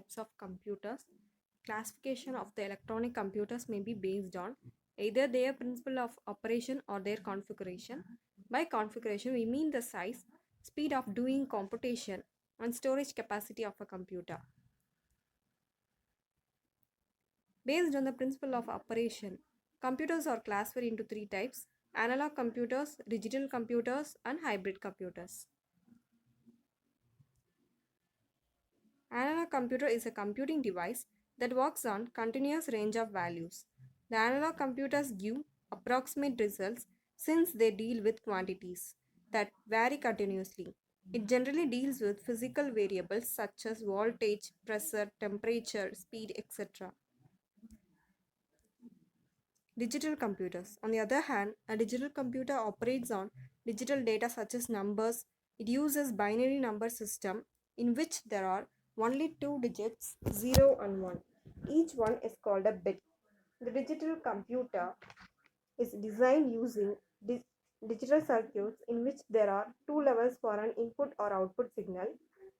types of computers. Classification of the electronic computers may be based on either their principle of operation or their configuration. By configuration, we mean the size, speed of doing computation, and storage capacity of a computer. Based on the principle of operation, computers are classified into three types: analog computers, digital computers, and hybrid computers. Analog computer is a computing device that works on continuous range of values. The analog computers give approximate results since they deal with quantities that vary continuously. It generally deals with physical variables such as voltage, pressure, temperature, speed, etc. Digital computers. On the other hand, a digital computer operates on digital data such as numbers. It uses binary number system in which there are only two digits, 0 and 1. Each one is called a bit. The digital computer is designed using digital circuits in which there are two levels for an input or output signal.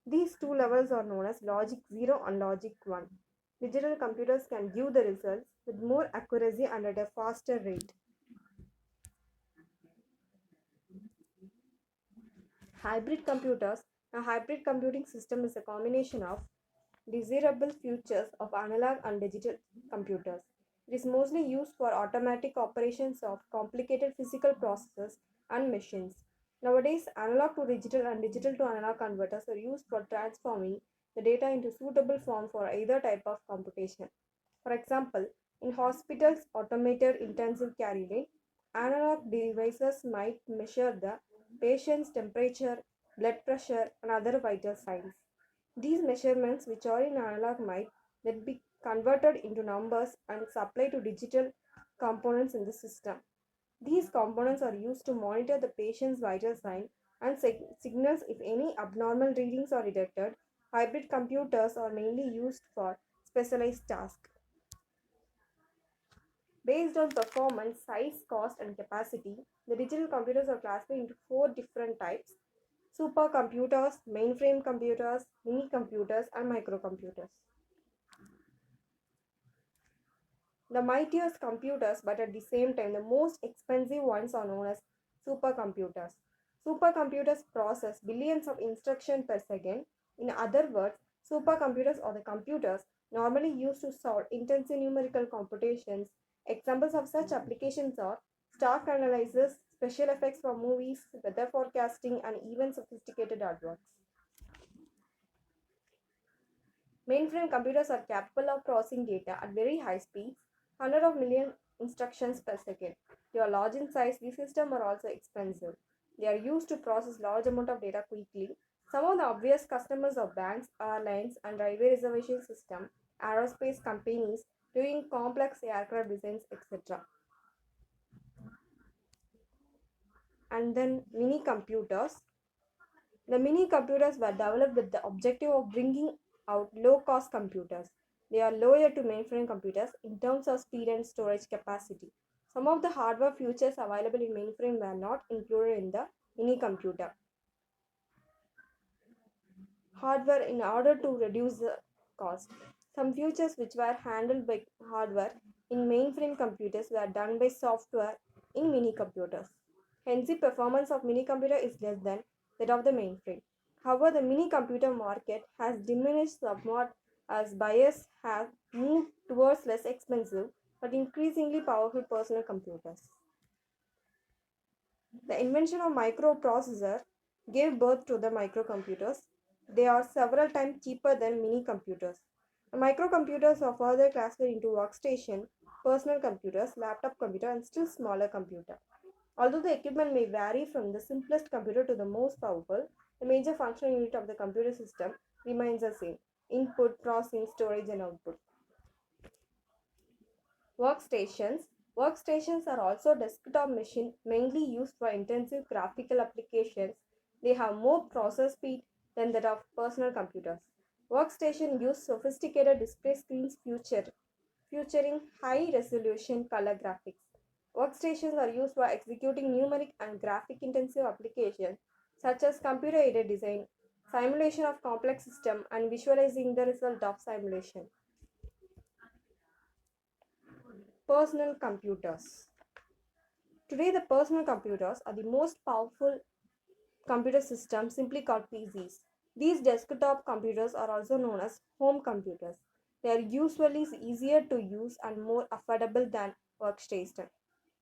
These two levels are known as logic 0 and logic 1. Digital computers can give the results with more accuracy and at a faster rate. Hybrid computers. A hybrid computing system is a combination of desirable features of analog and digital computers. It is mostly used for automatic operations of complicated physical processes and machines. Nowadays, analog to digital and digital to analog converters are used for transforming the data into suitable form for either type of computation. For example, in hospitals' automated intensive care unit, analog devices might measure the patient's temperature, blood pressure, and other vital signs. These measurements, which are in analog, might then be converted into numbers and supplied to digital components in the system. These components are used to monitor the patient's vital sign and signals if any abnormal readings are detected. Hybrid computers are mainly used for specialized tasks. Based on performance, size, cost, and capacity, the digital computers are classified into four different types: supercomputers, mainframe computers, mini computers, and microcomputers. The mightiest computers, but at the same time, the most expensive ones, are known as supercomputers. Supercomputers process billions of instructions per second. In other words, supercomputers are the computers normally used to solve intensive numerical computations. Examples of such applications are stock analysis, special effects for movies, weather forecasting, and even sophisticated artworks. Mainframe computers are capable of processing data at very high speeds, hundreds of million instructions per second. They are large in size. These systems are also expensive. They are used to process large amount of data quickly. Some of the obvious customers are banks, airlines, and railway reservation system, aerospace companies doing complex aircraft designs, etc. And then mini computers. The mini computers were developed with the objective of bringing out low cost computers. They are lower to mainframe computers in terms of speed and storage capacity. Some of the hardware features available in mainframe were not included in the mini computer. Hardware in order to reduce the cost. Some features which were handled by hardware in mainframe computers were done by software in mini computers. Hence, the performance of mini computer is less than that of the mainframe. However, the mini computer market has diminished somewhat as buyers have moved towards less expensive but increasingly powerful personal computers. The invention of microprocessor gave birth to the microcomputers. They are several times cheaper than mini computers. The microcomputers are further classified into workstation, personal computers, laptop computer, and still smaller computer. Although the equipment may vary from the simplest computer to the most powerful, the major functional unit of the computer system remains the same: input, processing, storage, and output. Workstations. Workstations are also desktop machines mainly used for intensive graphical applications. They have more process speed than that of personal computers. Workstations use sophisticated display screens featuring high resolution color graphics. Workstations are used for executing numeric and graphic intensive applications such as computer aided design, simulation of complex system and visualizing the result of simulation. Personal computers. Today, the personal computers are the most powerful computer systems, simply called PCs. These desktop computers are also known as home computers. They are usually easier to use and more affordable than workstation.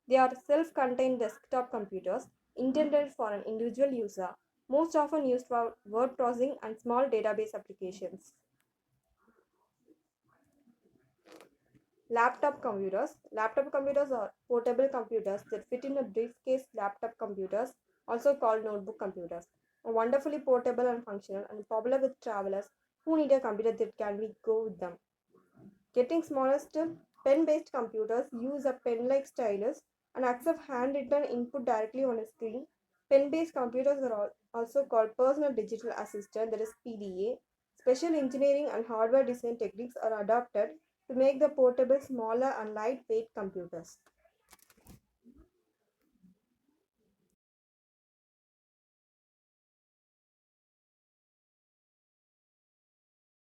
They are self-contained desktop computers intended for an individual user, most often used for word processing and small database applications. Laptop computers. Laptop computers are portable computers that fit in a briefcase. Laptop computers, also called notebook computers, are wonderfully portable and functional and popular with travelers who need a computer that can be go with them. Getting smaller still, pen-based computers use a pen-like stylus and accept handwritten input directly on a screen. Pen-based computers are also called personal digital assistant, that is PDA. Special engineering and hardware design techniques are adopted to make the portable smaller and lightweight computers.